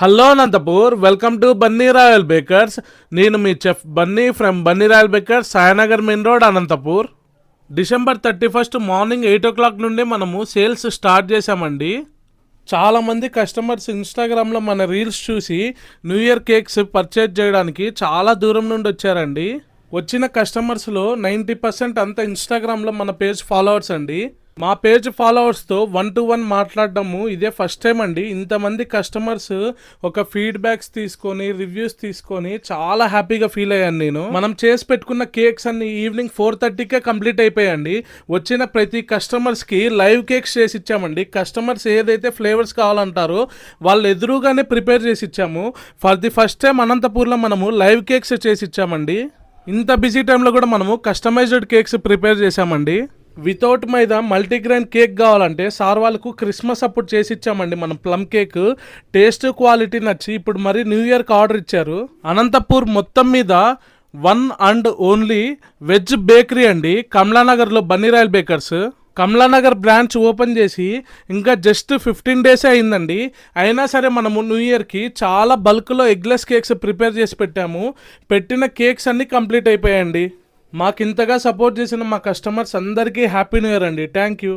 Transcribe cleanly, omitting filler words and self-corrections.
Hello Anantapur, welcome to Bunny royal bakers. నేను మీ chef Bunny from Bunny royal bakers, Sainagar main road, Anantapur. December 31 morning 8 o'clock నుండి మనము sales start చేసామండి. చాలామంది కస్టమర్స్ ఇన్స్టాగ్రామ్లో మన రీల్స్ చూసి న్యూ ఇయర్ కేక్స్ పర్చేజ్ చేయడానికి చాలా దూరం నుండి వచ్చారండి. వచ్చిన కస్టమర్స్లో 90% అంతా ఇన్స్టాగ్రామ్లో మన పేజ్ ఫాలోవర్స్ అండి. మా పేజ్ ఫాలోవర్స్తో 1-to-1 మాట్లాడడము ఇదే ఫస్ట్ టైం అండి. ఇంతమంది కస్టమర్స్ ఒక ఫీడ్బ్యాక్స్ తీసుకొని రివ్యూస్ తీసుకొని చాలా హ్యాపీగా ఫీల్ అయ్యాను నేను. మనం చేసి పెట్టుకున్న కేక్స్ అన్ని ఈవినింగ్ 4:30కే కంప్లీట్ అయిపోయాయండి. వచ్చిన ప్రతి కస్టమర్స్కి లైవ్ కేక్స్ చేసి ఇచ్చామండి. కస్టమర్స్ ఏదైతే ఫ్లేవర్స్ కావాలంటారో వాళ్ళు ఎదురుగానే ప్రిపేర్ చేసి ఇచ్చాము. ఫర్ ది ఫస్ట్ టైం అనంతపూర్లో మనము లైవ్ కేక్స్ చేసి ఇచ్చామండి. ఇంత బిజీ టైంలో కూడా మనము కస్టమైజ్డ్ కేక్స్ ప్రిపేర్ చేసామండి. వితౌట్ మైదా మల్టీగ్రెయిన్ కేక్ కావాలంటే సార్ వాళ్ళకు క్రిస్మస్ అప్పుడు చేసి ఇచ్చామండి. మనం ప్లమ్ కేక్ టేస్ట్ క్వాలిటీ నచ్చి ఇప్పుడు మరి న్యూ ఇయర్కి ఆర్డర్ ఇచ్చారు. అనంతపూర్ మొత్తం మీద 1 and only వెజ్ బేకరీ అండి. కమలానగర్లో Bunny royal bakers. Kamalanagar branch open చేసి ఇంకా జస్ట్ 15 days అయిందండి. అయినా సరే మనము న్యూ ఇయర్కి చాలా బల్క్లో ఎగ్లెస్ కేక్స్ ప్రిపేర్ చేసి పెట్టాము. పెట్టిన కేక్స్ అన్నీ కంప్లీట్ అయిపోయాయండి. మాకు ఇంతగా సపోర్ట్ చేసిన మా కస్టమర్స్ అందరికీ హ్యాపీ న్యూ ఇయర్ అండి. Thank you.